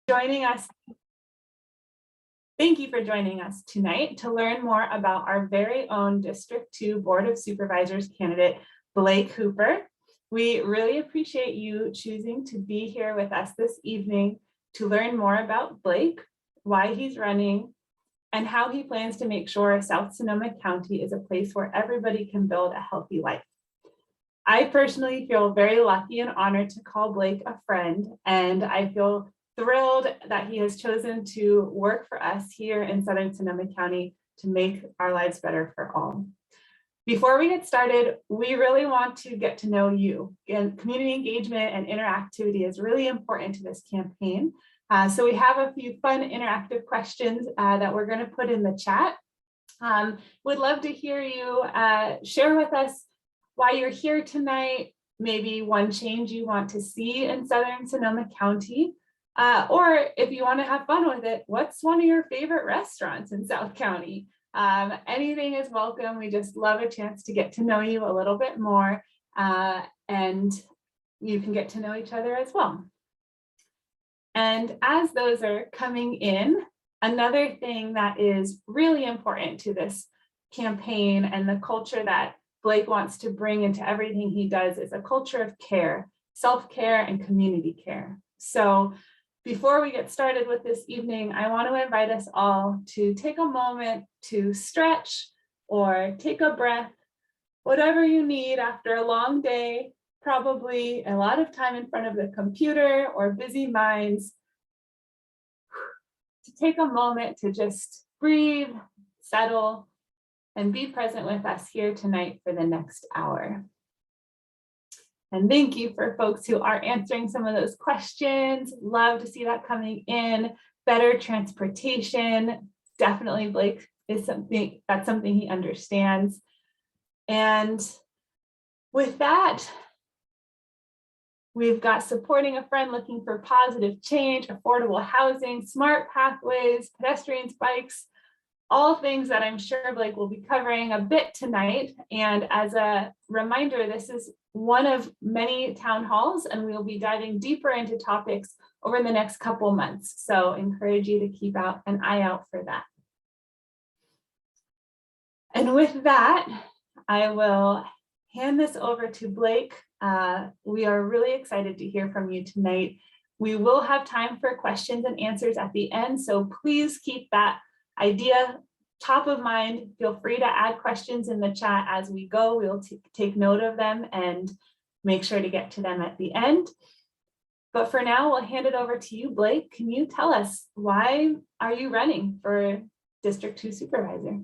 joining us. Thank you for joining us tonight to learn more about our very own District 2 Board of Supervisors candidate, Blake Hooper. We really appreciate you choosing to be here with us this evening to learn more about Blake, why he's running, and how he plans to make sure South Sonoma County is a place where everybody can build a healthy life. I personally feel very lucky and honored to call Blake a friend, and I feel thrilled that he has chosen to work for us here in Southern Sonoma County to make our lives better for all. Before we get started, we really want to get to know you. And community engagement and interactivity is really important to this campaign. So we have a few fun interactive questions that we're going to put in the chat. Would love to hear you share with us why you're here tonight, maybe one change you want to see in Southern Sonoma County, or if you want to have fun with it, what's one of your favorite restaurants in South County? Anything is welcome. We just love a chance to get to know you a little bit more, and you can get to know each other as well. And as those are coming in, another thing that is really important to this campaign and the culture that Blake wants to bring into everything he does is a culture of care, self-care, and community care. So before we get started with this evening, I want to invite us all to take a moment to stretch or take a breath, whatever you need after a long day, probably a lot of time in front of the computer or busy minds, to take a moment to just breathe, settle, and be present with us here tonight for the next hour. And thank you for folks who are answering some of those questions. Love to see that coming in. Better transportation. Definitely Blake is something he understands. And with that, we've got supporting a friend looking for positive change, affordable housing, smart pathways, pedestrian bikes, all things that I'm sure Blake will be covering a bit tonight. And as a reminder, this is one of many town halls, and we'll be diving deeper into topics over the next couple months. So encourage you to keep an eye out for that. And with that, I will hand this over to Blake. We are really excited to hear from you tonight. We will have time for questions and answers at the end, so please keep that idea top of mind. Feel free to add questions in the chat as we go. We'll take note of them and make sure to get to them at the end. But for now, we'll hand it over to you, Blake. Can you tell us, why are you running for District 2 Supervisor?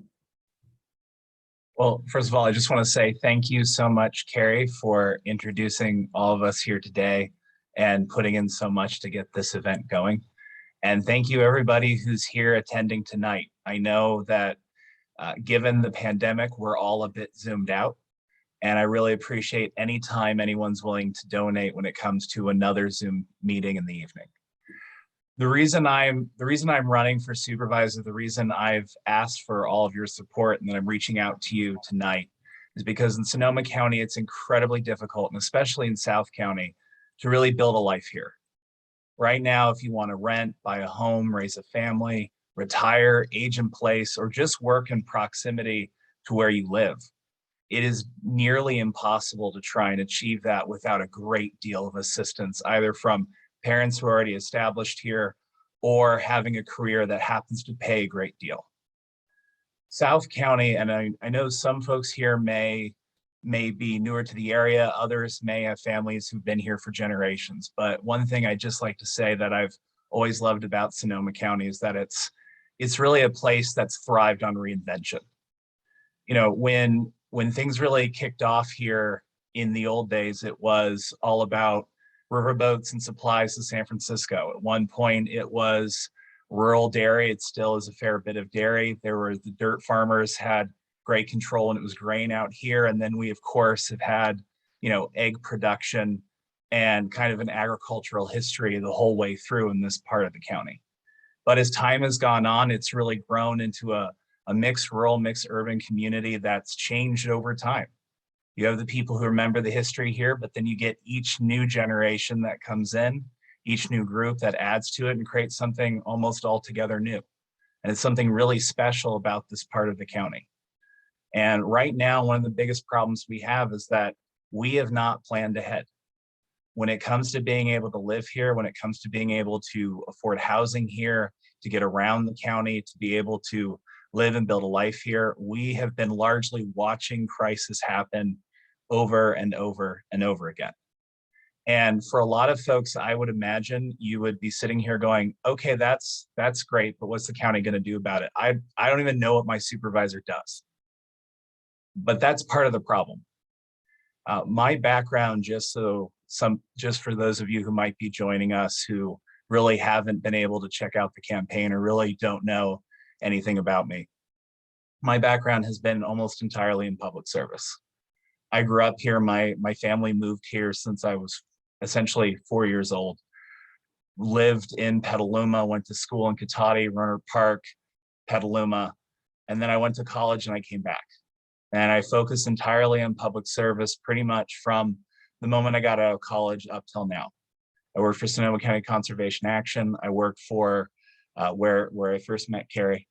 Well, first of all, I just want to say thank you so much, Carrie, for introducing all of us here today and putting in so much to get this event going. And thank you everybody who's here attending tonight. I know that given the pandemic, we're all a bit zoomed out, and I really appreciate any time anyone's willing to donate when it comes to another Zoom meeting in the evening. The reason I'm running for supervisor, the reason I've asked for all of your support and that I'm reaching out to you tonight is because in Sonoma County, it's incredibly difficult, and especially in South County, to really build a life here. Right now, if you want to rent, buy a home, raise a family, retire, age in place, or just work in proximity to where you live, it is nearly impossible to try and achieve that without a great deal of assistance, either from parents who are already established here or having a career that happens to pay a great deal. South County, and I know some folks here may be newer to the area, others may have families who've been here for generations. But one thing I'd just like to say that I've always loved about Sonoma County is that it's really a place that's thrived on reinvention. You know, when things really kicked off here in the old days, it was all about riverboats and supplies to San Francisco. At one point, it was rural dairy. It still is a fair bit of dairy. There were the dirt farmers had great control, and it was grain out here. And then we, of course, have had, you know, egg production and kind of an agricultural history the whole way through in this part of the county. But as time has gone on, it's really grown into a mixed rural, mixed urban community that's changed over time. You have the people who remember the history here, but then you get each new generation that comes in, each new group that adds to it and creates something almost altogether new. And it's something really special about this part of the county. And right now, one of the biggest problems we have is that we have not planned ahead. When it comes to being able to live here, when it comes to being able to afford housing here, to get around the county, to be able to live and build a life here, we have been largely watching crisis happen over and over and over again. And for a lot of folks, I would imagine you would be sitting here going, okay, that's great, but what's the county going to do about it? I don't even know what my supervisor does. But that's part of the problem. My background, just for those of you who might be joining us who really haven't been able to check out the campaign or really don't know anything about me, my background has been almost entirely in public service. I grew up here. My family moved here since I was essentially 4 years old. Lived in Petaluma, went to school in Cotati, Rohnert Park, Petaluma, and then I went to college and I came back. And I focused entirely on public service pretty much from the moment I got out of college up till now. I worked for Sonoma County Conservation Action. I worked for where I first met Carrie.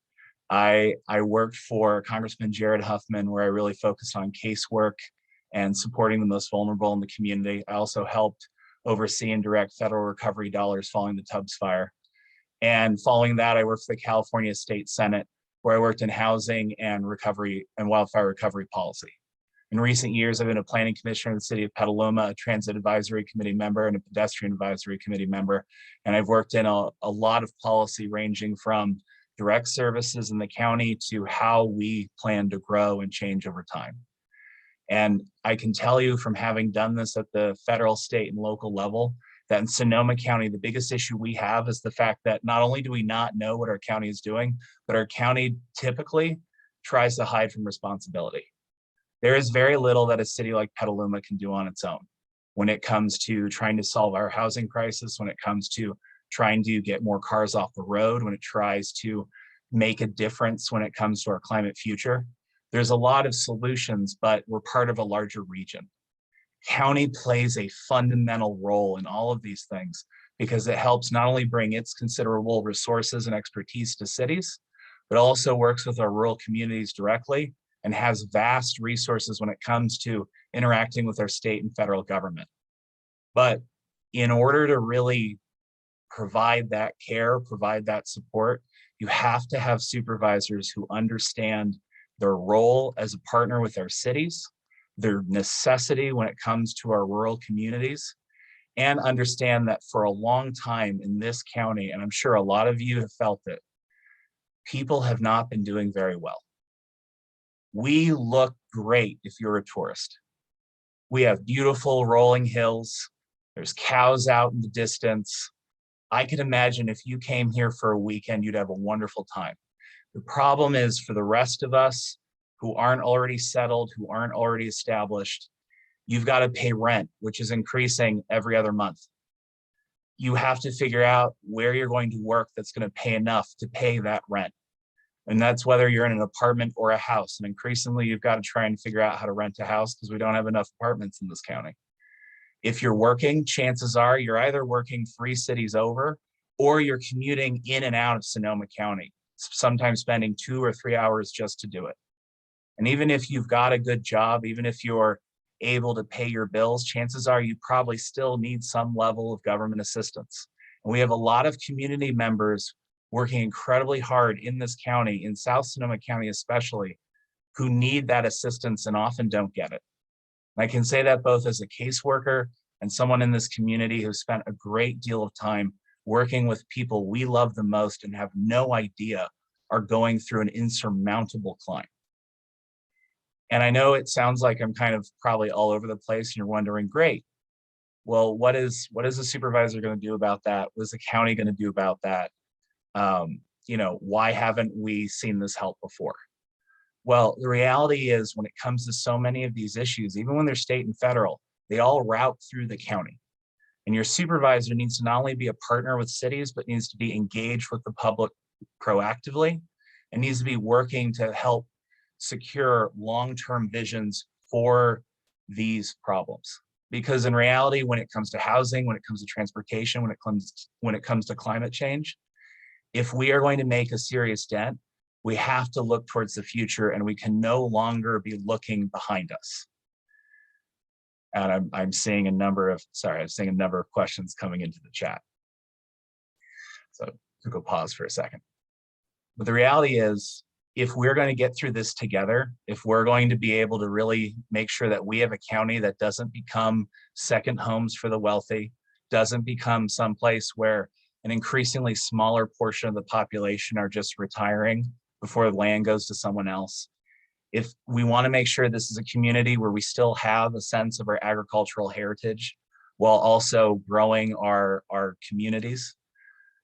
I worked for Congressman Jared Huffman, where I really focused on casework and supporting the most vulnerable in the community. I also helped oversee and direct federal recovery dollars following the Tubbs fire. And following that, I worked for the California State Senate, where I worked in housing and recovery and wildfire recovery policy. In recent years, I've been a planning commissioner in the city of Petaluma, a transit advisory committee member, and a pedestrian advisory committee member. And I've worked in a lot of policy ranging from direct services in the county to how we plan to grow and change over time. And I can tell you from having done this at the federal, state, and local level, that in Sonoma County, the biggest issue we have is the fact that not only do we not know what our county is doing, but our county typically tries to hide from responsibility. There is very little that a city like Petaluma can do on its own when it comes to trying to solve our housing crisis, when it comes to trying to get more cars off the road, when it tries to make a difference when it comes to our climate future. There's a lot of solutions, but we're part of a larger region. County plays a fundamental role in all of these things because it helps not only bring its considerable resources and expertise to cities, but also works with our rural communities directly and has vast resources when it comes to interacting with our state and federal government. But in order to really provide that care, provide that support, you have to have supervisors who understand their role as a partner with our cities, their necessity when it comes to our rural communities, and understand that for a long time in this county, and I'm sure a lot of you have felt it, people have not been doing very well. We look great if you're a tourist. We have beautiful rolling hills. There's cows out in the distance. I can imagine if you came here for a weekend, you'd have a wonderful time. The problem is for the rest of us who aren't already settled, who aren't already established, you've got to pay rent, which is increasing every other month. You have to figure out where you're going to work that's going to pay enough to pay that rent. And that's whether you're in an apartment or a house. And increasingly, you've got to try and figure out how to rent a house because we don't have enough apartments in this county. If you're working, chances are you're either working 3 cities over or you're commuting in and out of Sonoma County, sometimes spending 2 or 3 hours just to do it. And even if you've got a good job, even if you're able to pay your bills, chances are you probably still need some level of government assistance. And we have a lot of community members working incredibly hard in this county, in South Sonoma County especially, who need that assistance and often don't get it. And I can say that both as a caseworker and someone in this community who spent a great deal of time working with people we love the most and have no idea are going through an insurmountable climb. And I know it sounds like I'm kind of probably all over the place and you're wondering, great, well, what is the supervisor going to do about that? What is the county going to do about that? Why haven't we seen this help before? Well, the reality is when it comes to so many of these issues, even when they're state and federal, they all route through the county. And your supervisor needs to not only be a partner with cities, but needs to be engaged with the public proactively and needs to be working to help secure long-term visions for these problems. Because in reality, when it comes to housing, when it comes to transportation, when it comes to climate change, if we are going to make a serious dent, we have to look towards the future, and we can no longer be looking behind us. And I'm seeing a number of questions coming into the chat. So took a pause for a second. But the reality is, if we're going to get through this together, if we're going to be able to really make sure that we have a county that doesn't become second homes for the wealthy, doesn't become someplace where an increasingly smaller portion of the population are just retiring before the land goes to someone else. If we want to make sure this is a community where we still have a sense of our agricultural heritage while also growing our communities,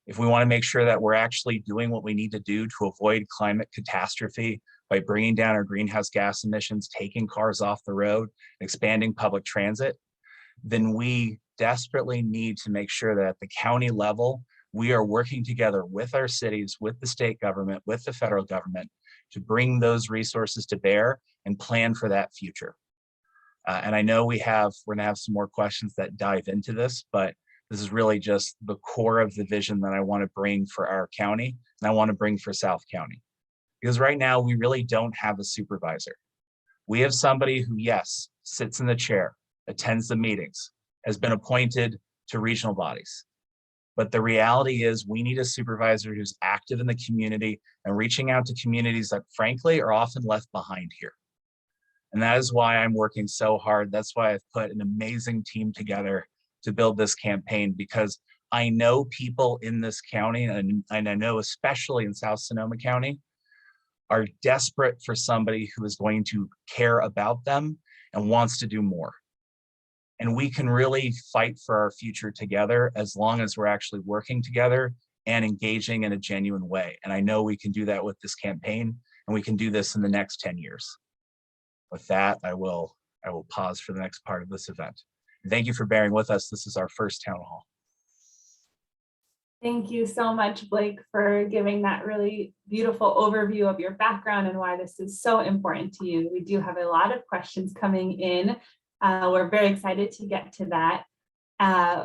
if we want to make sure that we're actually doing what we need to do to avoid climate catastrophe by bringing down our greenhouse gas emissions, taking cars off the road, expanding public transit, then we desperately need to make sure that at the county level, we are working together with our cities, with the state government, with the federal government to bring those resources to bear and plan for that future. And I know we're gonna have some more questions that dive into this, but this is really just the core of the vision that I want to bring for our county, and I want to bring for South County. Because right now, we really don't have a supervisor. We have somebody who, yes, sits in the chair, attends the meetings, has been appointed to regional bodies. But the reality is we need a supervisor who's active in the community and reaching out to communities that, frankly, are often left behind here. And that is why I'm working so hard. That's why I've put an amazing team together to build this campaign, because I know people in this county, and I know especially in South Sonoma County, are desperate for somebody who is going to care about them and wants to do more. And we can really fight for our future together as long as we're actually working together and engaging in a genuine way. And I know we can do that with this campaign, and we can do this in the next 10 years. With that, I will pause for the next part of this event. Thank you for bearing with us. This is our first town hall. Thank you so much, Blake, for giving that really beautiful overview of your background and why this is so important to you. We do have a lot of questions coming in. We're very excited to get to that.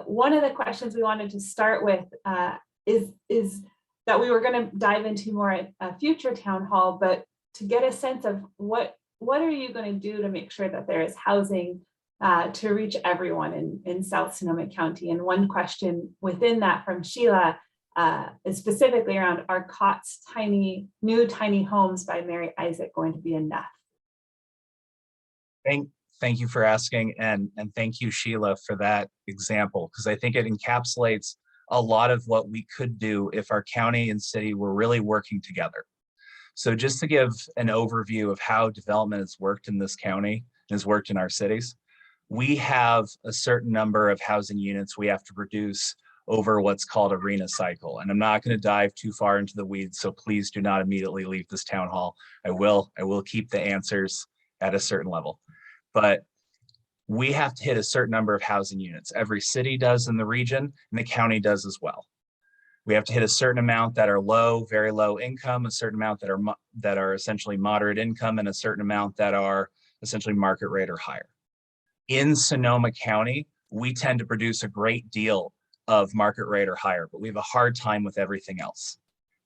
One of the questions we wanted to start with is that we were going to dive into more at a future town hall, but to get a sense of what are you going to do to make sure that there is housing to reach everyone in South Sonoma County. And one question within that from Sheila is specifically around, are Cott's new tiny homes by Mary Isaac going to be enough? Thank you for asking, and thank you, Sheila, for that example, because I think it encapsulates a lot of what we could do if our county and city were really working together. So just to give an overview of how development has worked in this county and has worked in our cities, we have a certain number of housing units we have to produce over what's called a RENA cycle. And I'm not going to dive too far into the weeds, so please do not immediately leave this town hall. I will keep the answers at a certain level. But we have to hit a certain number of housing units. Every city does in the region, and the county does as well. We have to hit a certain amount that are low, very low income, a certain amount that are essentially moderate income, and a certain amount that are essentially market rate or higher. In Sonoma County, we tend to produce a great deal of market rate or higher, but we have a hard time with everything else.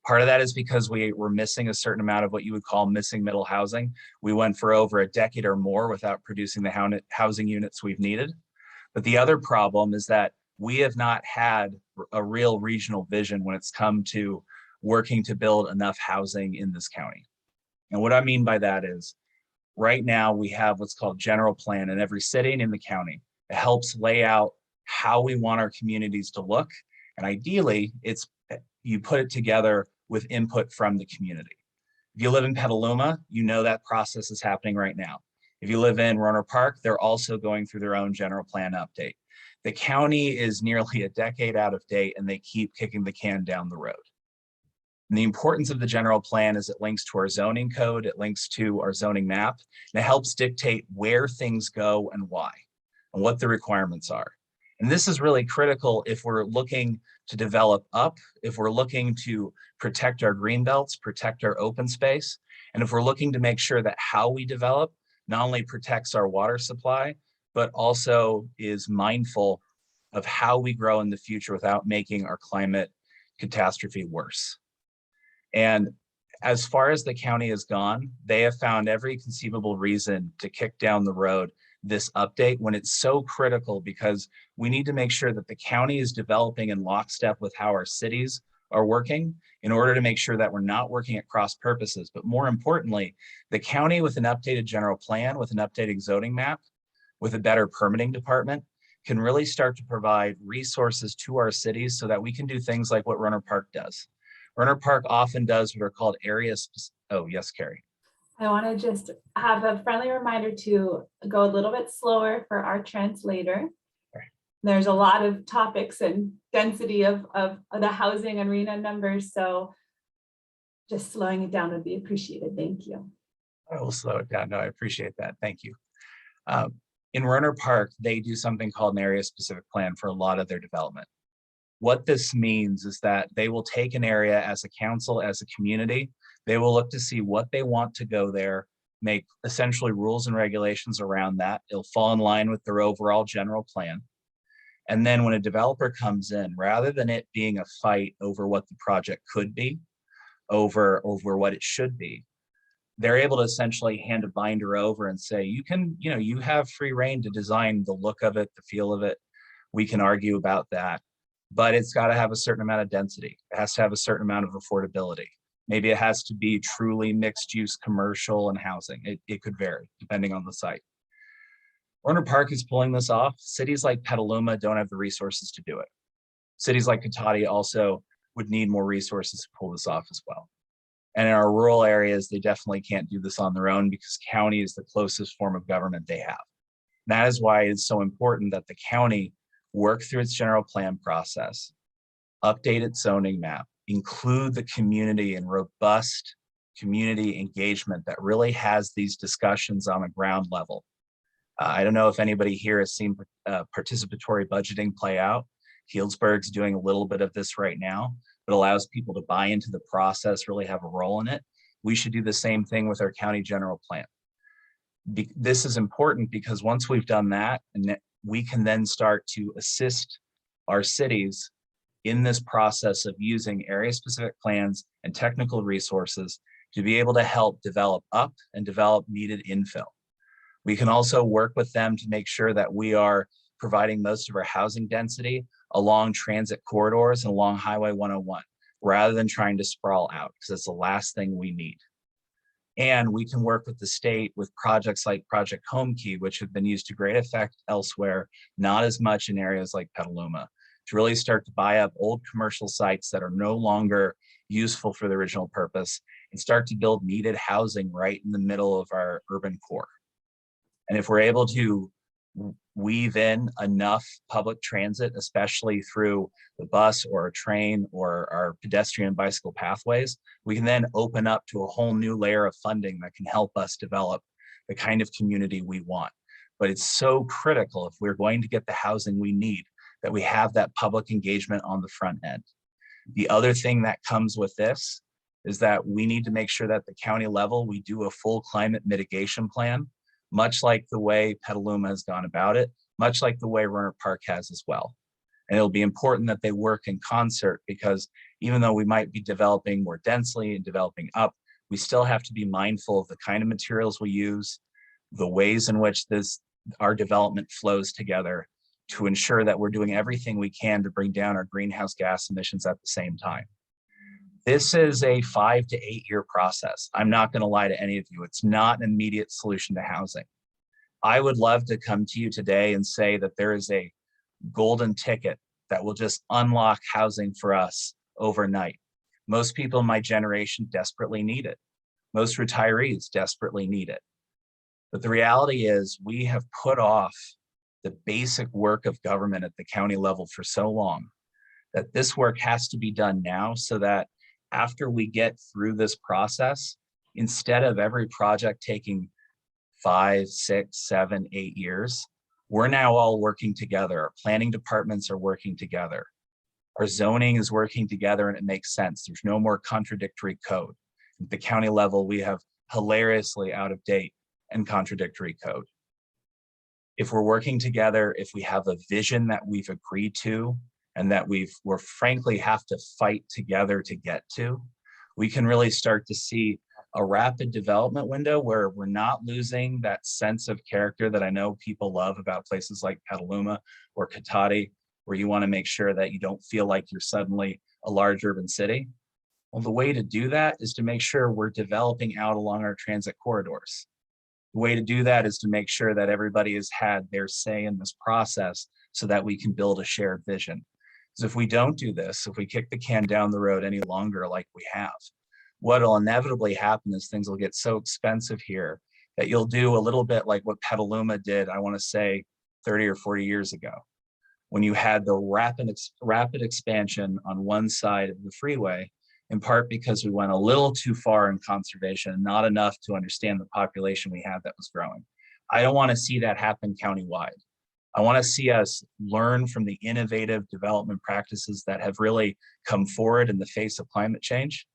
Part of that is because we were missing a certain amount of what you would call missing middle housing. We went for over a decade or more without producing the housing units we've needed. But the other problem is that we have not had a real regional vision when it's come to working to build enough housing in this county. And what I mean by that is, right now we have what's called general plan in every city and in the county. It helps lay out how we want our communities to look. And ideally, you put it together with input from the community. If you live in Petaluma, you know that process is happening right now. If you live in Rohnert Park, they're also going through their own general plan update. The county is nearly a decade out of date, and they keep kicking the can down the road. And the importance of the general plan is it links to our zoning code, it links to our zoning map, and it helps dictate where things go and why, and what the requirements are. And this is really critical if we're looking to develop up, if we're looking to protect our green belts, protect our open space, and if we're looking to make sure that how we develop not only protects our water supply, but also is mindful of how we grow in the future without making our climate catastrophe worse. And as far as the county has gone, they have found every conceivable reason to kick down the road this update when it's so critical, because we need to make sure that the county is developing in lockstep with how our cities are working in order to make sure that we're not working at cross purposes. But more importantly, the county with an updated general plan, with an updated zoning map, with a better permitting department, can really start to provide resources to our cities so that we can do things like what Runner Park does. Runner Park often does what are called areas. Oh, yes, Carrie. I want to just have a friendly reminder to go a little bit slower for our translator. There's a lot of topics and density of the housing and RENA numbers, so just slowing it down would be appreciated. Thank you. I will slow it down. No, I appreciate that. Thank you. In Runner Park, they do something called an area specific plan for a lot of their development. What this means is that they will take an area as a council, as a community. They will look to see what they want to go there, make essentially rules and regulations around that. It'll fall in line with their overall general plan. And then when a developer comes in, rather than it being a fight over what the project could be, over what it should be, they're able to essentially hand a binder over and say, you have free reign to design the look of it, the feel of it. We can argue about that, but it's got to have a certain amount of density. It has to have a certain amount of affordability. Maybe it has to be truly mixed use commercial and housing. It could vary depending on the site. Runner Park is pulling this off. Cities like Petaluma don't have the resources to do it. Cities like Cotati also would need more resources to pull this off as well. And in our rural areas, they definitely can't do this on their own because county is the closest form of government they have. That is why it's so important that the county work through its general plan process, update its zoning map, include the community in robust community engagement that really has these discussions on a ground level. I don't know if anybody here has seen participatory budgeting play out. Healdsburg's doing a little bit of this right now. It allows people to buy into the process, really have a role in it. We should do the same thing with our county general plan. This is important because once we've done that, and we can then start to assist our cities in this process of using area specific plans and technical resources to be able to help develop up and develop needed infill. We can also work with them to make sure that we are providing most of our housing density along transit corridors and along Highway 101, rather than trying to sprawl out, because it's the last thing we need. And we can work with the state with projects like Project Home Key, which have been used to great effect elsewhere, not as much in areas like Petaluma, to really start to buy up old commercial sites that are no longer useful for the original purpose and start to build needed housing right in the middle of our urban core. And if we're able to weave in enough public transit, especially through the bus or a train or our pedestrian bicycle pathways, we can then open up to a whole new layer of funding that can help us develop the kind of community we want. But it's so critical if we're going to get the housing we need that we have that public engagement on the front end. The other thing that comes with this is that we need to make sure that at the county level, we do a full climate mitigation plan, much like the way Petaluma has gone about it, much like the way Runner Park has as well. And it'll be important that they work in concert, because even though we might be developing more densely and developing up, we still have to be mindful of the kind of materials we use, the ways in which our development flows together to ensure that we're doing everything we can to bring down our greenhouse gas emissions at the same time. This is a 5 to 8 year process. I'm not going to lie to any of you. It's not an immediate solution to housing. I would love to come to you today and say that there is a golden ticket that will just unlock housing for us overnight. Most people in my generation desperately need it. Most retirees desperately need it. But the reality is we have put off the basic work of government at the county level for so long that this work has to be done now, so that after we get through this process, instead of every project taking 5, 6, 7, 8 years, we're now all working together. Our planning departments are working together. Our zoning is working together, and it makes sense. There's no more contradictory code. At the county level, we have hilariously out of date and contradictory code. If we're working together, if we have a vision that we've agreed to and that we're frankly have to fight together to get to, we can really start to see a rapid development window where we're not losing that sense of character that I know people love about places like Petaluma or Katati, where you want to make sure that you don't feel like you're suddenly a large urban city. Well, the way to do that is to make sure we're developing out along our transit corridors. The way to do that is to make sure that everybody has had their say in this process so that we can build a shared vision. Because if we don't do this, if we kick the can down the road any longer like we have, what will inevitably happen is things will get so expensive here that you'll do a little bit like what Petaluma did, I want to say 30 or 40 years ago, when you had the rapid expansion on one side of the freeway, in part because we went a little too far in conservation and not enough to understand the population we had that was growing. I don't want to see that happen countywide. I want to see us learn from the innovative development practices that have really come forward in the face of climate change,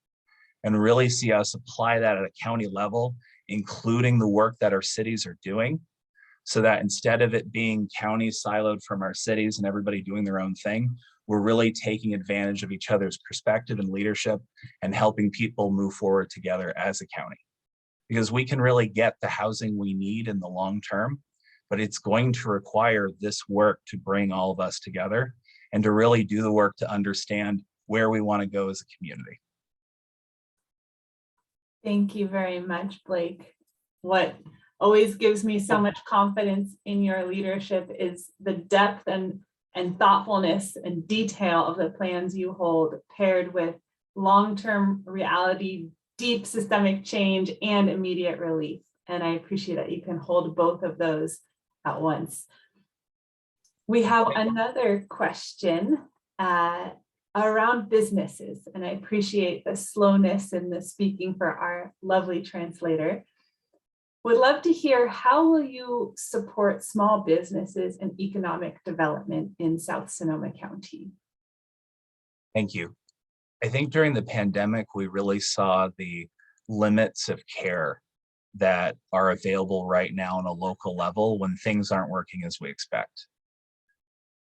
and really see us apply that at a county level, including the work that our cities are doing, so that instead of it being counties siloed from our cities and everybody doing their own thing, we're really taking advantage of each other's perspective and leadership and helping people move forward together as a county. Because we can really get the housing we need in the long term, but it's going to require this work to bring all of us together and to really do the work to understand where we want to go as a community. Thank you very much, Blake. What always gives me so much confidence in your leadership is the depth and thoughtfulness and detail of the plans you hold, paired with long-term reality, deep systemic change, and immediate relief. And I appreciate that you can hold both of those at once. We have another question around businesses, and I appreciate the slowness in the speaking for our lovely translator. Would love to hear, how will you support small businesses and economic development in South Sonoma County? Thank you. I think during the pandemic, we really saw the limits of care that are available right now on a local level when things aren't working as we expect.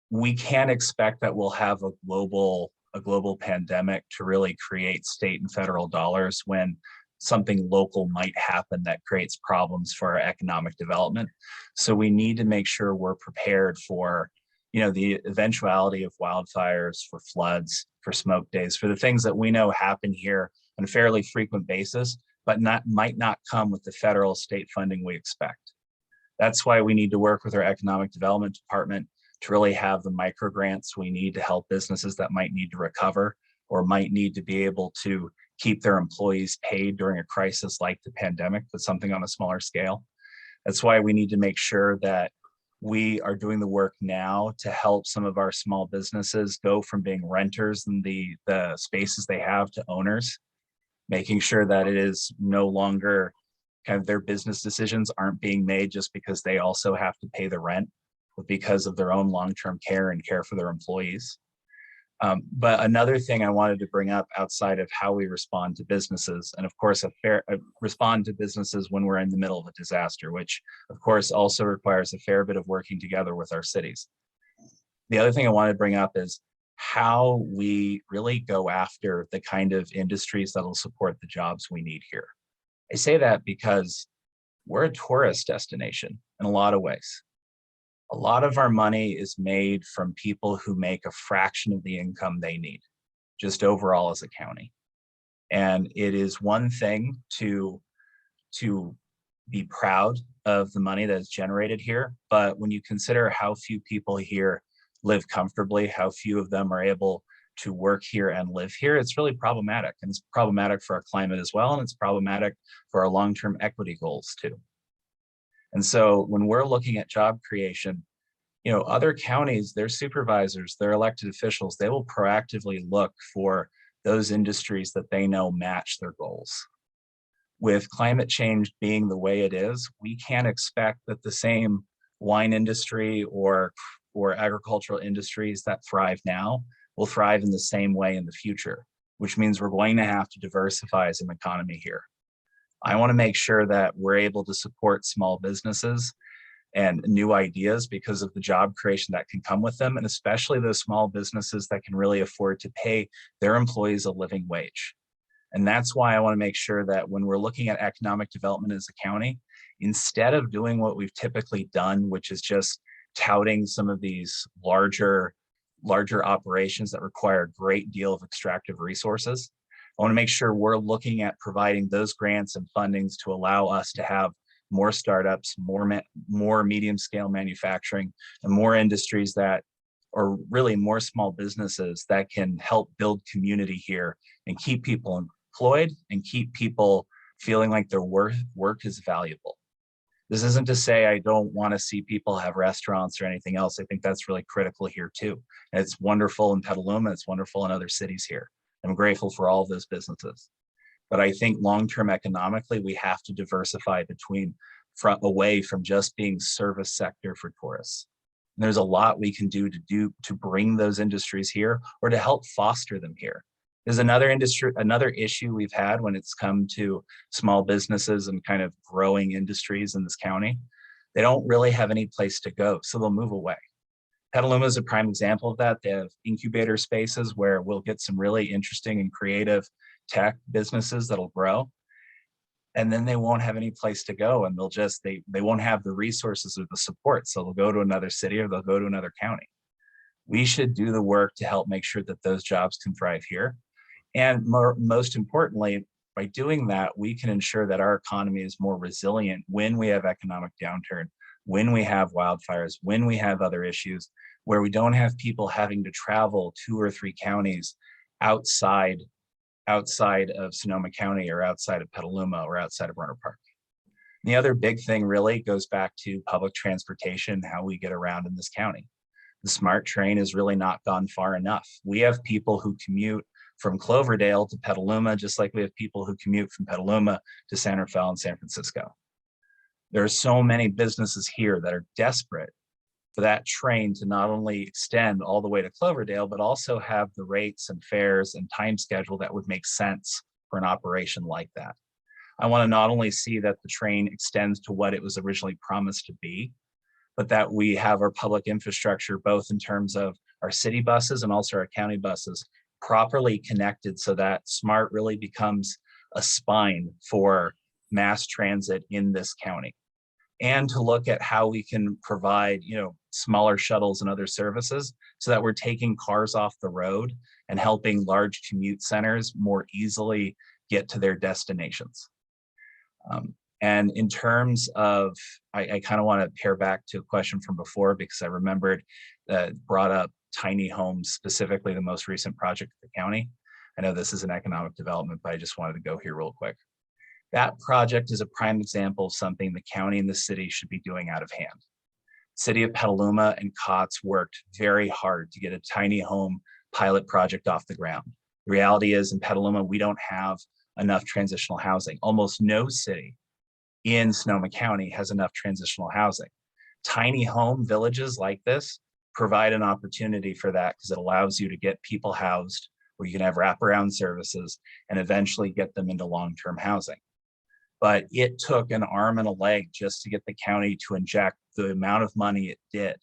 We can't expect that we'll have a global pandemic to really create state and federal dollars when something local might happen that creates problems for our economic development. So we need to make sure we're prepared for, the eventuality of wildfires, for floods, for smoke days, for the things that we know happen here on a fairly frequent basis, but might not come with the federal state funding we expect. That's why we need to work with our economic development department to really have the micro grants we need to help businesses that might need to recover or might need to be able to keep their employees paid during a crisis like the pandemic, but something on a smaller scale. That's why we need to make sure that we are doing the work now to help some of our small businesses go from being renters in the spaces they have to owners, making sure that it is no longer kind of their business decisions aren't being made just because they also have to pay the rent, but because of their own long-term care and care for their employees. But another thing I wanted to bring up outside of how we respond to businesses, and of course, respond to businesses when we're in the middle of a disaster, which of course also requires a fair bit of working together with our cities. The other thing I want to bring up is how we really go after the kind of industries that will support the jobs we need here. I say that because we're a tourist destination in a lot of ways. A lot of our money is made from people who make a fraction of the income they need, just overall as a county. And it is one thing to be proud of the money that is generated here, but when you consider how few people here live comfortably, how few of them are able to work here and live here, it's really problematic. And it's problematic for our climate as well, and it's problematic for our long-term equity goals too. And so when we're looking at job creation, other counties, their supervisors, their elected officials, they will proactively look for those industries that they know match their goals. With climate change being the way it is, we can't expect that the same wine industry or agricultural industries that thrive now will thrive in the same way in the future, which means we're going to have to diversify as an economy here. I want to make sure that we're able to support small businesses and new ideas because of the job creation that can come with them, and especially those small businesses that can really afford to pay their employees a living wage. And that's why I want to make sure that when we're looking at economic development as a county, instead of doing what we've typically done, which is just touting some of these larger operations that require a great deal of extractive resources, I want to make sure we're looking at providing those grants and fundings to allow us to have more startups, more medium scale manufacturing, and more industries that are really more small businesses that can help build community here and keep people employed and keep people feeling like their work is valuable. This isn't to say I don't want to see people have restaurants or anything else. I think that's really critical here too. And it's wonderful in Petaluma, it's wonderful in other cities here. I'm grateful for all of those businesses. But I think long-term economically, we have to diversify away from just being service sector for tourists. And there's a lot we can do to bring those industries here or to help foster them here. There's another issue we've had when it's come to small businesses and kind of growing industries in this county. They don't really have any place to go, so they'll move away. Petaluma is a prime example of that. They have incubator spaces where we'll get some really interesting and creative tech businesses that'll grow. And then they won't have any place to go, and they won't have the resources or the support. So they'll go to another city or they'll go to another county. We should do the work to help make sure that those jobs can thrive here. And most importantly, by doing that, we can ensure that our economy is more resilient when we have economic downturn, when we have wildfires, when we have other issues, where we don't have people having to travel 2 or 3 counties outside of Sonoma County or outside of Petaluma or outside of Rohnert Park. And the other big thing really goes back to public transportation, how we get around in this county. The SMART train has really not gone far enough. We have people who commute from Cloverdale to Petaluma, just like we have people who commute from Petaluma to San Rafael and San Francisco. There are so many businesses here that are desperate for that train to not only extend all the way to Cloverdale, but also have the rates and fares and time schedule that would make sense for an operation like that. I want to not only see that the train extends to what it was originally promised to be, but that we have our public infrastructure, both in terms of our city buses and also our county buses, properly connected so that SMART really becomes a spine for mass transit in this county. And to look at how we can provide, smaller shuttles and other services so that we're taking cars off the road and helping large commute centers more easily get to their destinations. And in terms of, I kind of want to pair back to a question from before because I remembered brought up tiny homes, specifically the most recent project of the county. I know this is an economic development, but I just wanted to go here real quick. That project is a prime example of something the county and the city should be doing out of hand. City of Petaluma and COTS worked very hard to get a tiny home pilot project off the ground. The reality is in Petaluma, we don't have enough transitional housing. Almost no city in Sonoma County has enough transitional housing. Tiny home villages like this provide an opportunity for that because it allows you to get people housed where you can have wraparound services and eventually get them into long-term housing. But it took an arm and a leg just to get the county to inject the amount of money it did.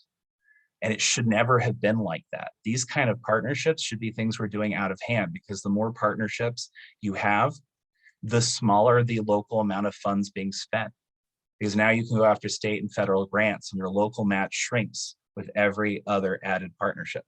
And it should never have been like that. These kind of partnerships should be things we're doing out of hand because the more partnerships you have, the smaller the local amount of funds being spent. Because now you can go after state and federal grants and your local match shrinks with every other added partnership.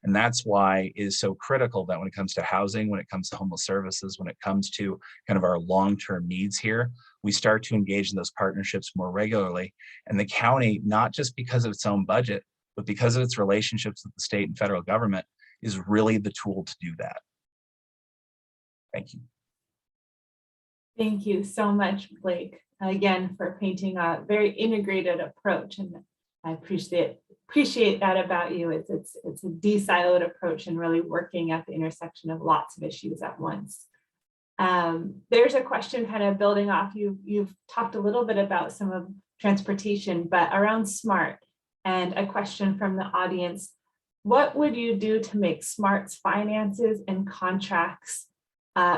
And that's why it is so critical that when it comes to housing, when it comes to homeless services, when it comes to kind of our long-term needs here, we start to engage in those partnerships more regularly. And the county, not just because of its own budget, but because of its relationships with the state and federal government, is really the tool to do that. Thank you. Thank you so much, Blake, again, for painting a very integrated approach. And I appreciate that about you. It's a de-siloed approach and really working at the intersection of lots of issues at once. There's a question kind of building off. You've talked a little bit about some of transportation, but around SMART, and a question from the audience. What would you do to make SMART's finances and contracts,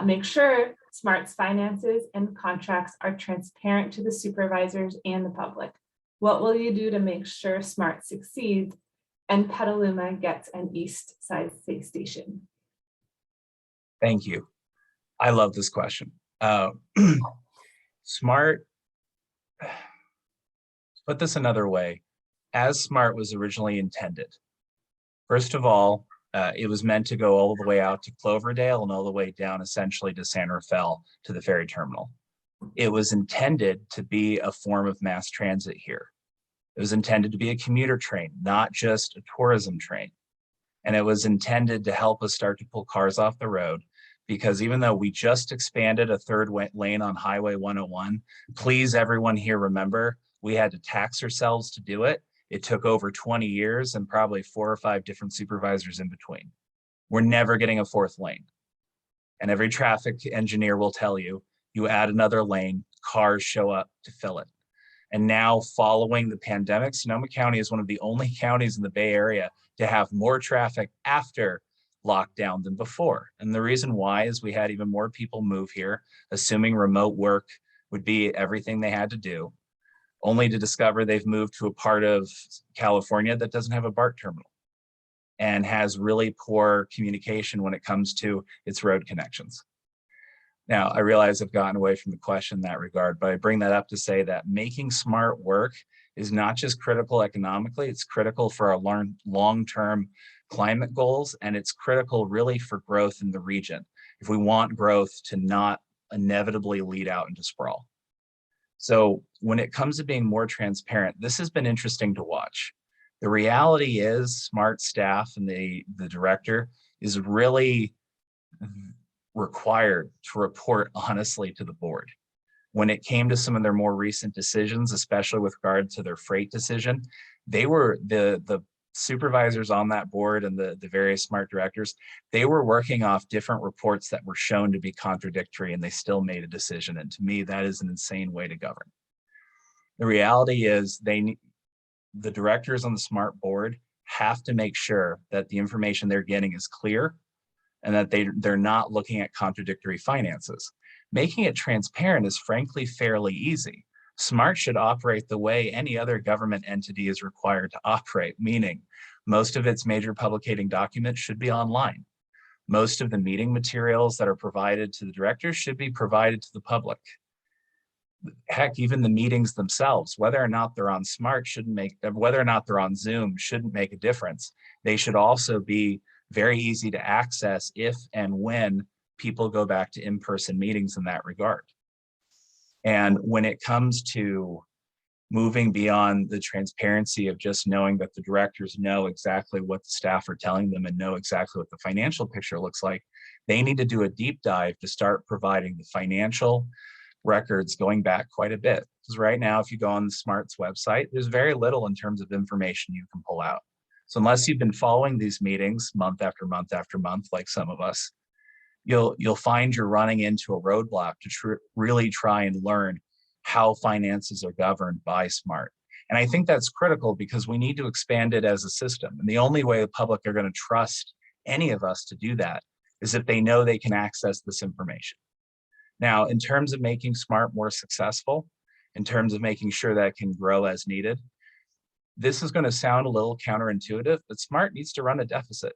make sure SMART's finances and contracts are transparent to the supervisors and the public? What will you do to make sure SMART succeeds and Petaluma gets an east side station? Thank you. I love this question. SMART, put this another way, as SMART was originally intended. First of all, it was meant to go all the way out to Cloverdale and all the way down essentially to San Rafael to the ferry terminal. It was intended to be a form of mass transit here. It was intended to be a commuter train, not just a tourism train. And it was intended to help us start to pull cars off the road, because even though we just expanded a third lane on Highway 101, please everyone here remember, we had to tax ourselves to do it. It took over 20 years and probably 4 or 5 different supervisors in between. We're never getting a 4th lane. And every traffic engineer will tell you, you add another lane, cars show up to fill it. And now following the pandemic, Sonoma County is one of the only counties in the Bay Area to have more traffic after lockdown than before. And the reason why is we had even more people move here, assuming remote work would be everything they had to do, only to discover they've moved to a part of California that doesn't have a BART terminal and has really poor communication when it comes to its road connections. Now, I realize I've gotten away from the question in that regard, but I bring that up to say that making SMART work is not just critical economically, it's critical for our long-term climate goals, and it's critical really for growth in the region if we want growth to not inevitably lead out into sprawl. So when it comes to being more transparent, this has been interesting to watch. The reality is SMART staff and the director is really required to report honestly to the board. When it came to some of their more recent decisions, especially with regard to their freight decision, they were the supervisors on that board and the various SMART directors, they were working off different reports that were shown to be contradictory, and they still made a decision. And to me, that is an insane way to govern. The reality is the directors on the SMART board have to make sure that the information they're getting is clear and that they're not looking at contradictory finances. Making it transparent is frankly fairly easy. SMART should operate the way any other government entity is required to operate, meaning most of its major publicating documents should be online. Most of the meeting materials that are provided to the directors should be provided to the public. Heck, even the meetings themselves, whether or not they're on SMART whether or not they're on Zoom shouldn't make a difference. They should also be very easy to access if and when people go back to in-person meetings in that regard. And when it comes to moving beyond the transparency of just knowing that the directors know exactly what the staff are telling them and know exactly what the financial picture looks like, they need to do a deep dive to start providing the financial records going back quite a bit. Because right now, if you go on the SMART's website, there's very little in terms of information you can pull out. So unless you've been following these meetings month after month after month, like some of us, you'll find you're running into a roadblock to really try and learn how finances are governed by SMART. And I think that's critical because we need to expand it as a system. And the only way the public are going to trust any of us to do that is if they know they can access this information. Now, in terms of making SMART more successful, in terms of making sure that it can grow as needed, this is going to sound a little counterintuitive, but SMART needs to run a deficit.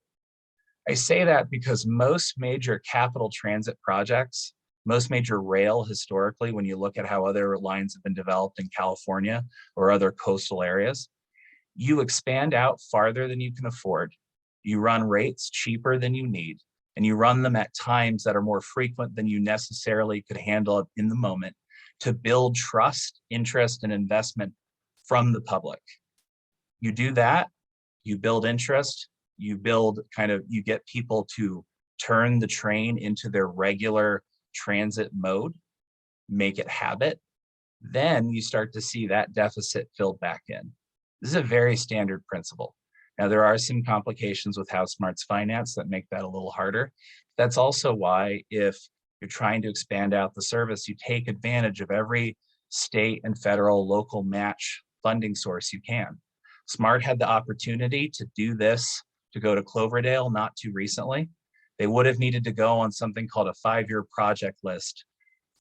I say that because most major capital transit projects, most major rail historically, when you look at how other lines have been developed in California or other coastal areas, you expand out farther than you can afford. You run rates cheaper than you need, and you run them at times that are more frequent than you necessarily could handle in the moment to build trust, interest, and investment from the public. You do that, you build interest, you get people to turn the train into their regular transit mode, make it habit, then you start to see that deficit filled back in. This is a very standard principle. Now, there are some complications with how SMART's financed that make that a little harder. That's also why if you're trying to expand out the service, you take advantage of every state and federal local match funding source you can. SMART had the opportunity to do this, to go to Cloverdale not too recently. They would have needed to go on something called a 5-year project list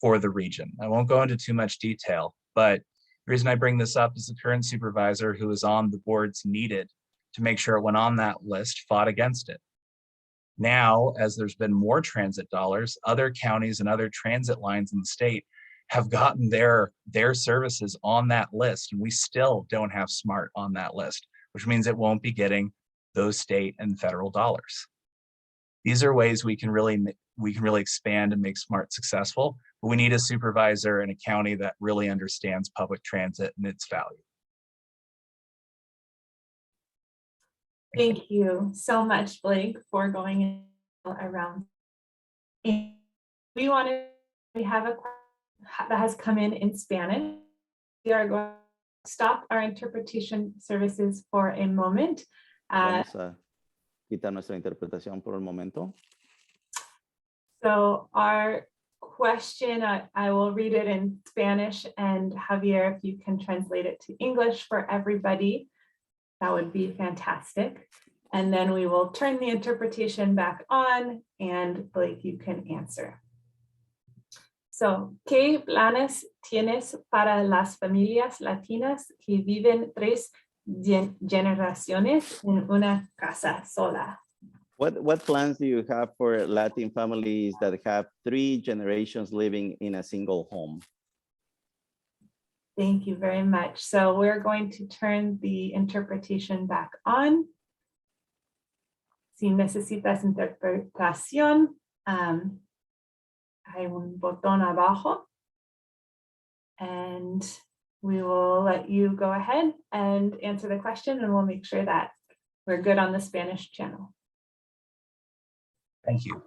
for the region. I won't go into too much detail, but The reason I bring this up is the current supervisor who is on the boards needed to make sure it went on that list fought against it. Now, as there's been more transit dollars, other counties and other transit lines in the state have gotten their services on that list, and we still don't have SMART on that list, which means it won't be getting those state and federal dollars. These are ways we can really expand and make SMART successful, but we need a supervisor in a county that really understands public transit and its value. Thank you so much, Blake, for going around. We have a question that has come in Spanish. We are going to stop our interpretation services for a moment. Vamos a quitar nuestra interpretación por el momento. So our question, I will read it in Spanish, and Javier, if you can translate it to English for everybody, that would be fantastic. And then we will turn the interpretation back on, and Blake, you can answer. So, ¿qué planes tienes para las familias latinas que viven 3 generaciones en una casa sola? What plans do you have for Latin families that have 3 generations living in a single home? Thank you very much. So we're going to turn the interpretation back on. Si necesitas interpretación, hay un botón abajo. And we will let you go ahead and answer the question, and we'll make sure that we're good on the Spanish channel. Thank you.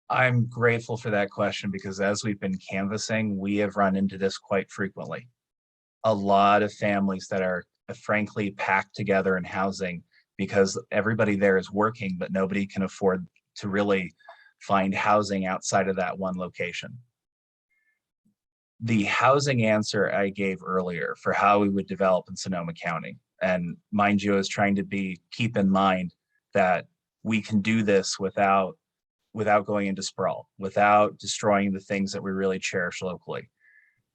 I'm grateful for that question because as we've been canvassing, we have run into this quite frequently. A lot of families that are frankly packed together in housing because everybody there is working, but nobody can afford to really find housing outside of that one location. The housing answer I gave earlier for how we would develop in Sonoma County, and mind you, is trying to keep in mind that we can do this without going into sprawl, without destroying the things that we really cherish locally.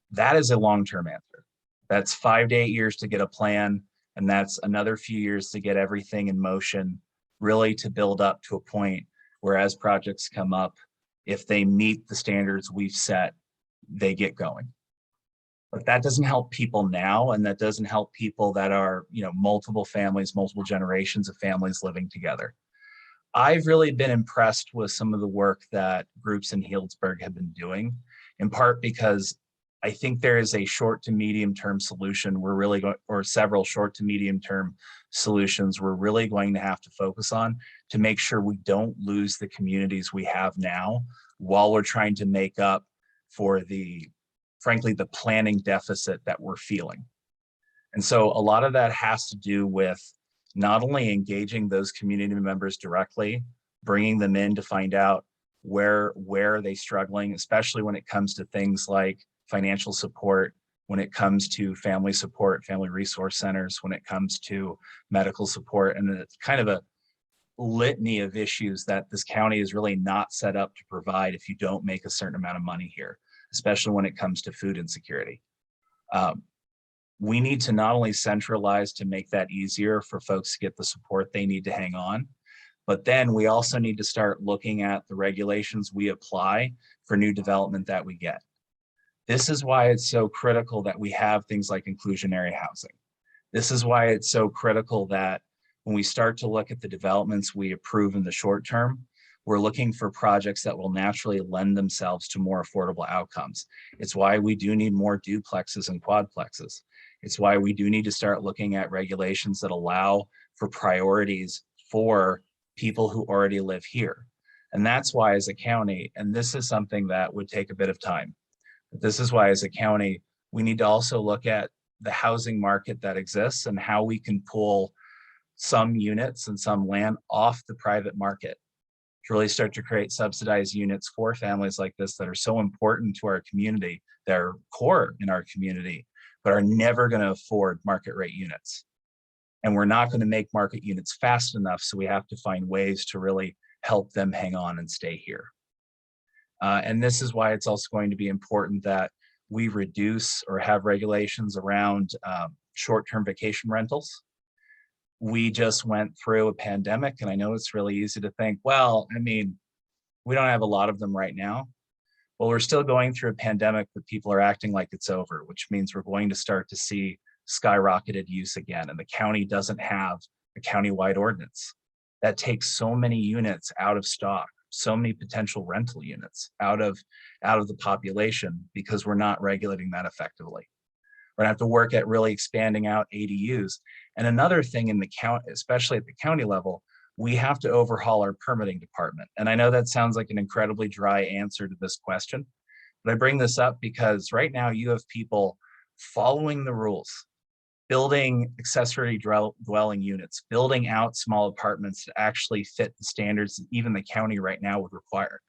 That is a long-term answer. That's 5 to 8 years to get a plan, and that's another few years to get everything in motion, really to build up to a point where as projects come up, if they meet the standards we've set, they get going. But that doesn't help people now, and that doesn't help people that are, multiple families, multiple generations of families living together. I've really been impressed with some of the work that groups in Healdsburg have been doing, in part because I think there is a short to medium term solution or several short to medium term solutions we're really going to have to focus on to make sure we don't lose the communities we have now while we're trying to make up for frankly, the planning deficit that we're feeling. And so a lot of that has to do with not only engaging those community members directly, bringing them in to find out where are they struggling, especially when it comes to things like financial support, when it comes to family support, family resource centers, when it comes to medical support, and it's kind of a litany of issues that this county is really not set up to provide if you don't make a certain amount of money here, especially when it comes to food insecurity. We need to not only centralize to make that easier for folks to get the support they need to hang on, but then we also need to start looking at the regulations we apply for new development that we get. This is why it's so critical that we have things like inclusionary housing. This is why it's so critical that when we start to look at the developments we approve in the short term, we're looking for projects that will naturally lend themselves to more affordable outcomes. It's why we do need more duplexes and quadplexes. It's why we do need to start looking at regulations that allow for priorities for people who already live here. And that's why as a county, and this is something that would take a bit of time, but this is why as a county, we need to also look at the housing market that exists and how we can pull some units and some land off the private market to really start to create subsidized units for families like this that are so important to our community, that are core in our community, but are never going to afford market rate units. And we're not going to make market units fast enough, so we have to find ways to really help them hang on and stay here. And this is why it's also going to be important that we reduce or have regulations around short-term vacation rentals. We just went through a pandemic, and I know it's really easy to think, well, I mean, we don't have a lot of them right now. Well, we're still going through a pandemic, but people are acting like it's over, which means we're going to start to see skyrocketed use again. And the county doesn't have a countywide ordinance. That takes so many units out of stock, so many potential rental units out of the population, because we're not regulating that effectively. We're gonna have to work at really expanding out ADUs. And another thing in the county, especially at the county level, we have to overhaul our permitting department. And I know that sounds like an incredibly dry answer to this question, but I bring this up because right now you have people following the rules, building accessory dwelling units, building out small apartments that actually fit the standards that even the county right now would require.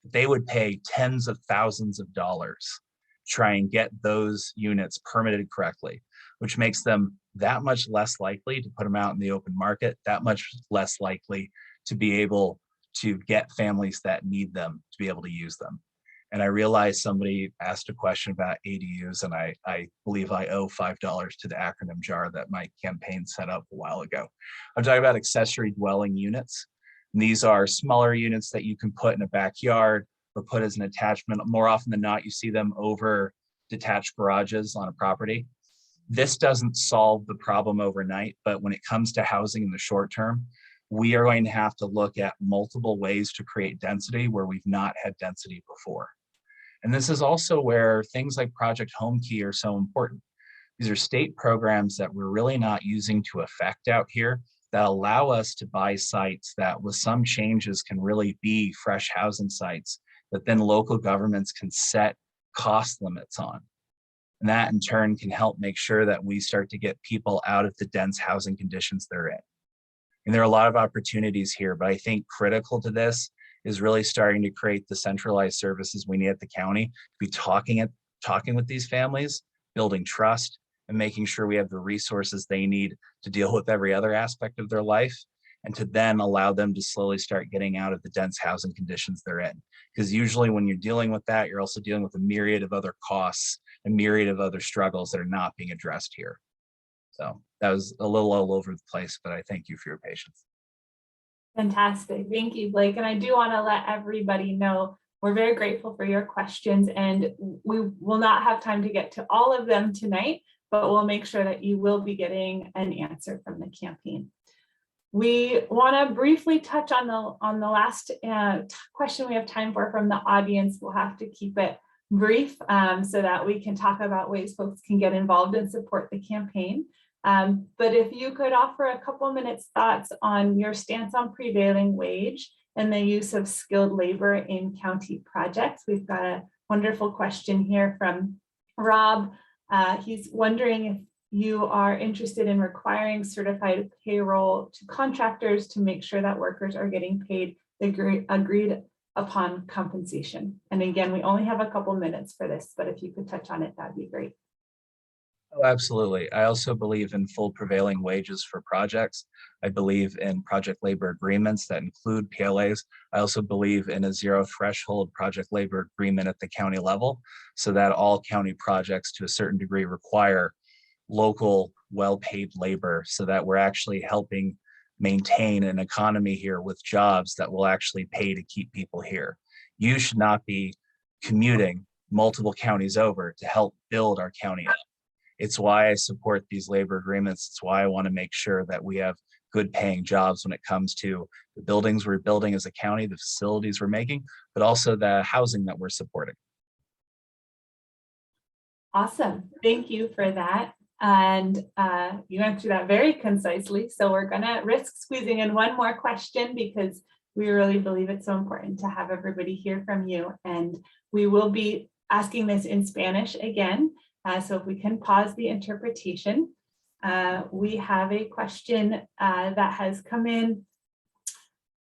They would pay tens of thousands of dollars to try and get those units permitted correctly, which makes them that much less likely to put them out in the open market, that much less likely to be able to get families that need them to be able to use them. And I realized somebody asked a question about ADUs, and I believe I owe $5 to the acronym jar that my campaign set up a while ago. I'm talking about accessory dwelling units. And these are smaller units that you can put in a backyard or put as an attachment. More often than not, you see them over detached garages on a property. This doesn't solve the problem overnight, but when it comes to housing in the short term, we are going to have to look at multiple ways to create density where we've not had density before. And this is also where things like Project Home Key are so important. These are state programs that we're really not using to effect out here that allow us to buy sites that with some changes can really be fresh housing sites that then local governments can set cost limits on. And that in turn can help make sure that we start to get people out of the dense housing conditions they're in. And there are a lot of opportunities here, but I think critical to this is really starting to create the centralized services we need at the county, be talking with these families, building trust, and making sure we have the resources they need to deal with every other aspect of their life, and to then allow them to slowly start getting out of the dense housing conditions they're in. Because usually when you're dealing with that, you're also dealing with a myriad of other costs, a myriad of other struggles that are not being addressed here. So that was a little all over the place, but I thank you for your patience. Fantastic. Thank you, Blake. And I do want to let everybody know we're very grateful for your questions, and we will not have time to get to all of them tonight, but we'll make sure that you will be getting an answer from the campaign. We want to briefly touch on the last question we have time for from the audience. We'll have to keep it brief so that we can talk about ways folks can get involved and support the campaign. But if you could offer a couple minutes thoughts on your stance on prevailing wage and the use of skilled labor in county projects. We've got a wonderful question here from Rob. He's wondering if you are interested in requiring certified payroll to contractors to make sure that workers are getting paid the agreed upon compensation. And again, we only have a couple minutes for this, but if you could touch on it, that'd be great. Oh, absolutely. I also believe in full prevailing wages for projects. I believe in project labor agreements that include PLAs. I also believe in a zero threshold project labor agreement at the county level, so that all county projects to a certain degree require local well-paid labor, so that we're actually helping maintain an economy here with jobs that will actually pay to keep people here. You should not be commuting multiple counties over to help build our county up. It's why I support these labor agreements. It's why I want to make sure that we have good paying jobs when it comes to the buildings we're building as a county, the facilities we're making, but also the housing that we're supporting. Awesome. Thank you for that. And you answered that very concisely. So we're going to risk squeezing in one more question because we really believe it's so important to have everybody hear from you. And we will be asking this in Spanish again. So if we can pause the interpretation, we have a question that has come in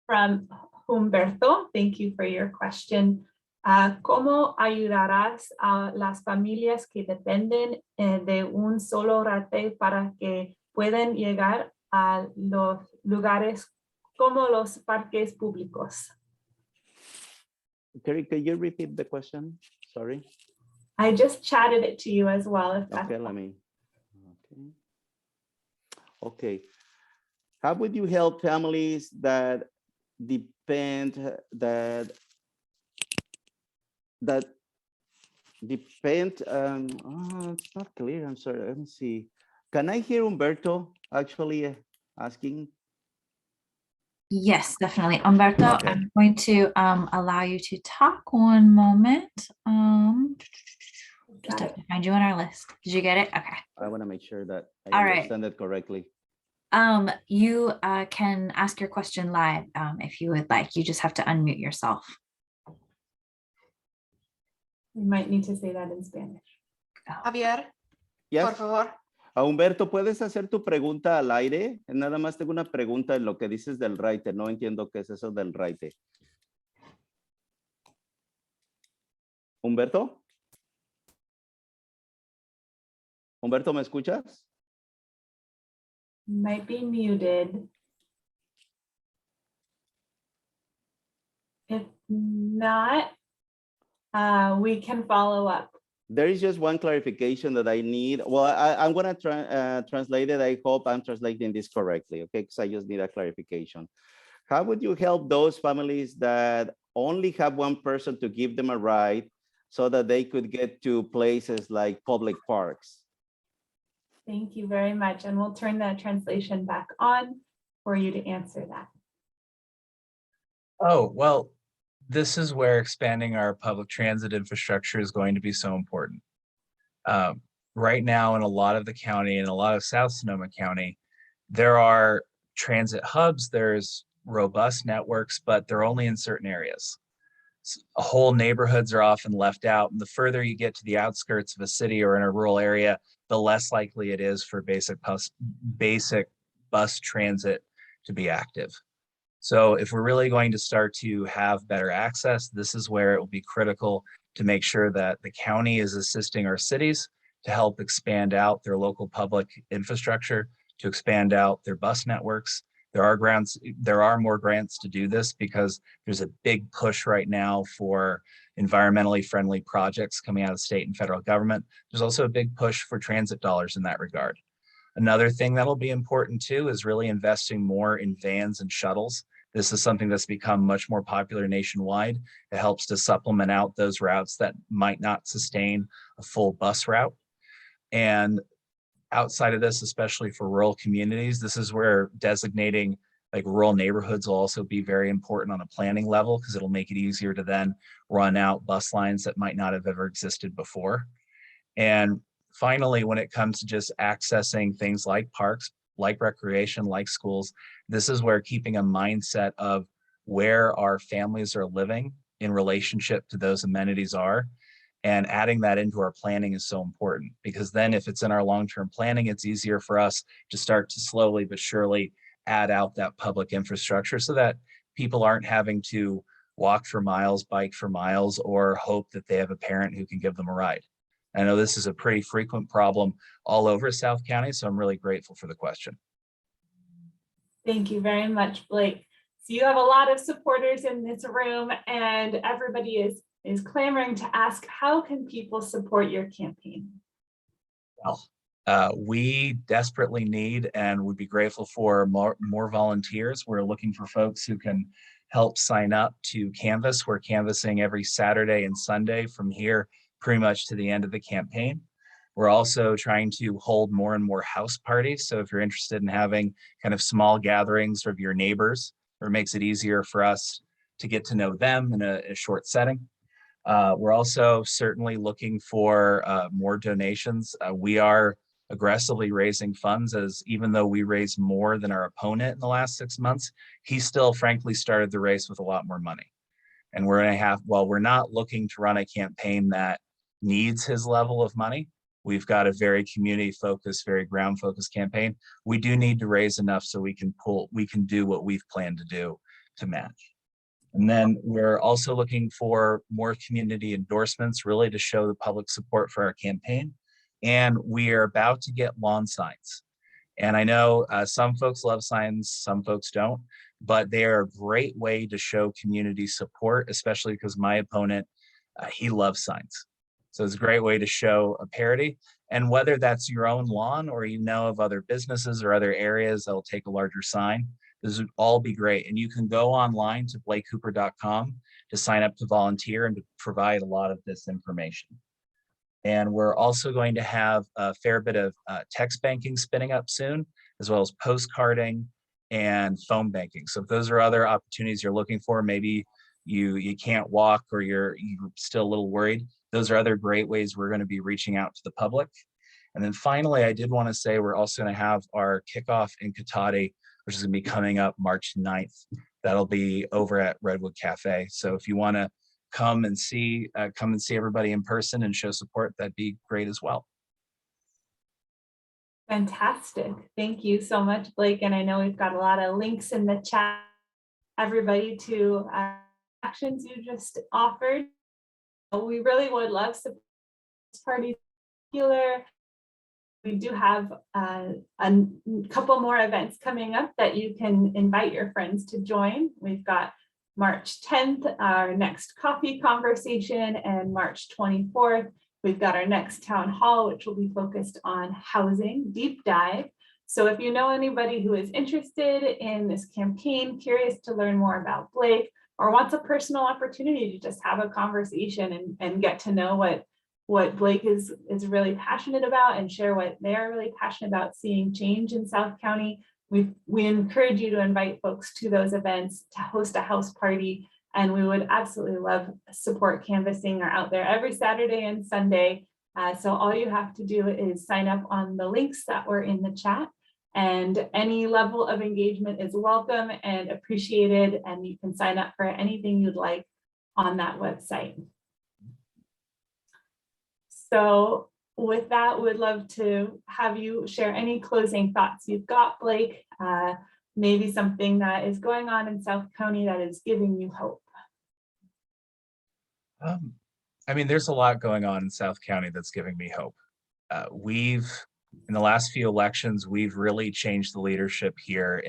from Humberto. Thank you for your question. ¿Cómo ayudarás a las familias que dependen de un solo rate para que puedan llegar a los lugares como los parques públicos? Kerry, could you repeat the question? Sorry. I just chatted it to you as well. If that's Okay, let me. Okay. How would you help families that depend it's not clear, I'm sorry, let me see. Can I hear Humberto actually asking? Yes, definitely. Umberto, Okay. I'm going to allow you to talk one moment. Just Got have it. to find you on our list. Did you get it? Okay. I want to make sure that I All right. understand it correctly. You can ask your question live if you would like. You just have to unmute yourself. You might need to say that in Spanish. Javier, Yes. por favor. Humberto, ¿puedes hacer tu pregunta al aire? Nada más tengo una pregunta en lo que dices del raite. No entiendo qué es eso del raite. Humberto. Humberto, ¿me escuchas? Might be muted. If not, we can follow up. There is just one clarification that I need. Well, I'm going to translate it. I hope I'm translating this correctly, okay? Because I just need a clarification. How would you help those families that only have one person to give them a ride so that they could get to places like public parks? Thank you very much. And we'll turn the translation back on for you to answer that. Oh, well, this is where expanding our public transit infrastructure is going to be so important. Right now, in a lot of the county, in a lot of South Sonoma County, there are transit hubs, there's robust networks, but they're only in certain areas. Whole neighborhoods are often left out, and the further you get to the outskirts of a city or in a rural area, the less likely it is for basic bus transit to be active. So if we're really going to start to have better access, this is where it will be critical to make sure that the county is assisting our cities to help expand out their local public infrastructure, to expand out their bus networks. There are more grants to do this because there's a big push right now for environmentally friendly projects coming out of state and federal government. There's also a big push for transit dollars in that regard. Another thing that'll be important too is really investing more in vans and shuttles. This is something that's become much more popular nationwide. It helps to supplement out those routes that might not sustain a full bus route. And outside of this, especially for rural communities, this is where designating like rural neighborhoods will also be very important on a planning level, because it'll make it easier to then run out bus lines that might not have ever existed before. And finally, when it comes to just accessing things like parks, like recreation, like schools, this is where keeping a mindset of where our families are living in relationship to those amenities are, and adding that into our planning is so important, because then if it's in our long-term planning, it's easier for us to start to slowly but surely add out that public infrastructure so that people aren't having to walk for miles, bike for miles, or hope that they have a parent who can give them a ride. I know this is a pretty frequent problem all over South County, so I'm really grateful for the question. Thank you very much, Blake. So you have a lot of supporters in this room, and everybody is clamoring to ask, how can people support your campaign? Well, we desperately need and would be grateful for more volunteers. We're looking for folks who can help sign up to canvass. We're canvassing every Saturday and Sunday from here pretty much to the end of the campaign. We're also trying to hold more and more house parties. So if you're interested in having kind of small gatherings of your neighbors, or it makes it easier for us to get to know them in a short setting. We're also certainly looking for more donations. We are aggressively raising funds, as even though we raised more than our opponent in the last 6 months, he still frankly started the race with a lot more money. And while we're not looking to run a campaign that needs his level of money, we've got a very community focused, very ground focused campaign. We do need to raise enough so we can do what we've planned to do to match. And then we're also looking for more community endorsements, really to show the public support for our campaign. And we are about to get lawn signs. And I know some folks love signs, some folks don't, but they are a great way to show community support, especially because my opponent, he loves signs. So it's a great way to show a parity. And whether that's your own lawn or you know of other businesses or other areas that'll take a larger sign, this would all be great. And you can go online to blakehooper.com to sign up to volunteer and to provide a lot of this information. And we're also going to have a fair bit of text banking spinning up soon, as well as postcarding and phone banking. So if those are other opportunities you're looking for, maybe you can't walk or you're still a little worried, those are other great ways we're going to be reaching out to the public. And then finally, I did want to say we're also going to have our kickoff in Cada, which is going to be coming up March 9th. That'll be over at Redwood Cafe. So if you want to come and see everybody in person and show support, that'd be great as well. Fantastic. Thank you so much, Blake. And I know we've got a lot of links in the chat, everybody, to actions you just offered. We really would love support party. We do have a couple more events coming up that you can invite your friends to join. We've got March 10th, our next coffee conversation, and March 24th, we've got our next town hall, which will be focused on housing deep dive. So if you know anybody who is interested in this campaign, curious to learn more about Blake, or wants a personal opportunity to just have a conversation and get to know what Blake is really passionate about and share what they're really passionate about seeing change in South County, we encourage you to invite folks to those events, to host a house party, and we would absolutely love support canvassing. Are out there every Saturday and Sunday. So all you have to do is sign up on the links that were in the chat, and any level of engagement is welcome and appreciated, and you can sign up for anything you'd like on that website. So with that, we'd love to have you share any closing thoughts you've got, Blake, maybe something that is going on in South County that is giving you hope. I mean, there's a lot going on in South County that's giving me hope. In the last few elections, we've really changed the leadership here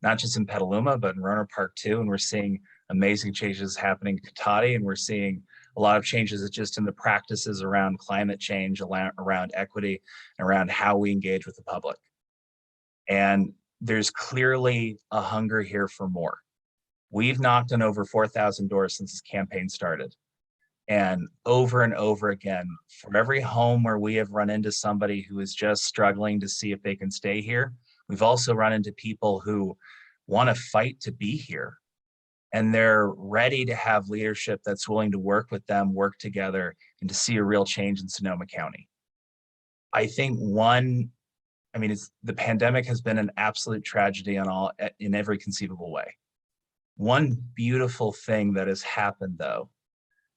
not just in Petaluma, but in Rohnert Park too. And we're seeing amazing changes happening in Cada, and we're seeing a lot of changes just in the practices around climate change, around equity, and around how we engage with the public. And there's clearly a hunger here for more. We've knocked on over 4,000 doors since this campaign started. And over again, for every home where we have run into somebody who is just struggling to see if they can stay here, we've also run into people who want to fight to be here. And they're ready to have leadership that's willing to work with them, work together, and to see a real change in Sonoma County. I think the pandemic has been an absolute tragedy in every conceivable way. One beautiful thing that has happened, though,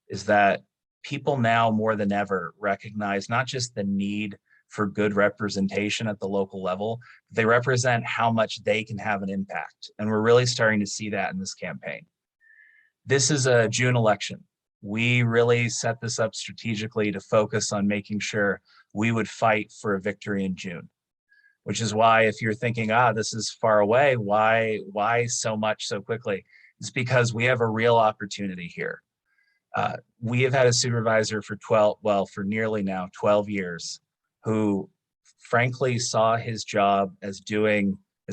is that people now more than ever recognize not just the need for good representation at the local level, they represent how much they can have an impact. And we're really starting to see that in this campaign. This is a June election. We really set this up strategically to focus on making sure we would fight for a victory in June, which is why if you're thinking, this is far away, why so much so quickly? It's because we have a real opportunity here. We have had a supervisor for nearly now 12 years who frankly saw his job as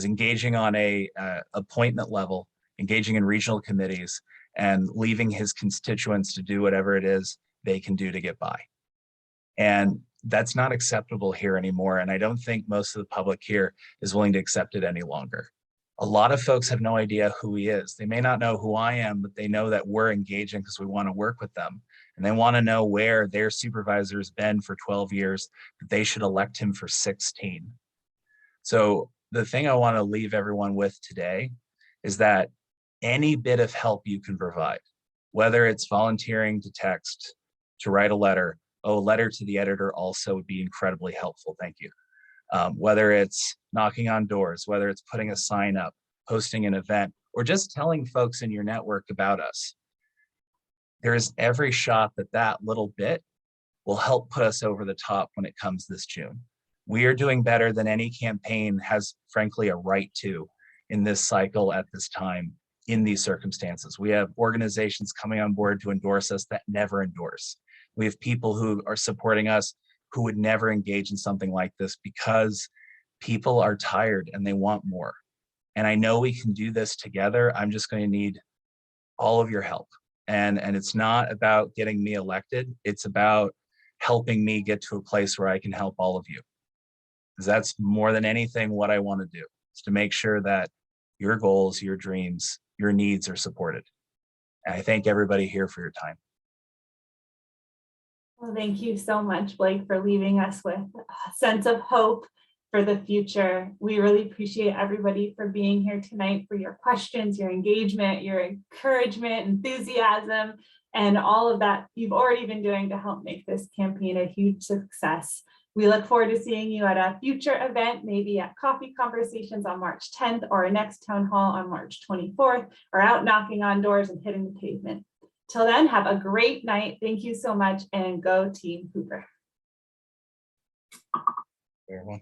engaging on a appointment level, engaging in regional committees, and leaving his constituents to do whatever it is they can do to get by. And that's not acceptable here anymore. And I don't think most of the public here is willing to accept it any longer. A lot of folks have no idea who he is. They may not know who I am, but they know that we're engaging because we want to work with them. And they want to know where their supervisor has been for 12 years, that they should elect him for 16. So the thing I want to leave everyone with today is that any bit of help you can provide, whether it's volunteering to text, to write a letter to the editor also would be incredibly helpful. Thank you. Whether it's knocking on doors, whether it's putting a sign up, hosting an event, or just telling folks in your network about us. There is every shot that little bit will help put us over the top when it comes this June. We are doing better than any campaign has, frankly, a right to in this cycle at this time, in these circumstances. We have organizations coming on board to endorse us that never endorse. We have people who are supporting us who would never engage in something like this because people are tired and they want more. And I know we can do this together. I'm just going to need all of your help. And it's not about getting me elected. It's about helping me get to a place where I can help all of you. Because that's more than anything what I want to do, is to make sure that your goals, your dreams, your needs are supported. And I thank everybody here for your time. Well, thank you so much, Blake, for leaving us with a sense of hope for the future. We really appreciate everybody for being here tonight, for your questions, your engagement, your encouragement, enthusiasm, and all of that you've already been doing to help make this campaign a huge success. We look forward to seeing you at a future event, maybe at Coffee Conversations on March 10th or our next town hall on March 24th, or out knocking on doors and hitting the pavement. Till then, have a great night. Thank you so much, and go Team Hooper. Everyone.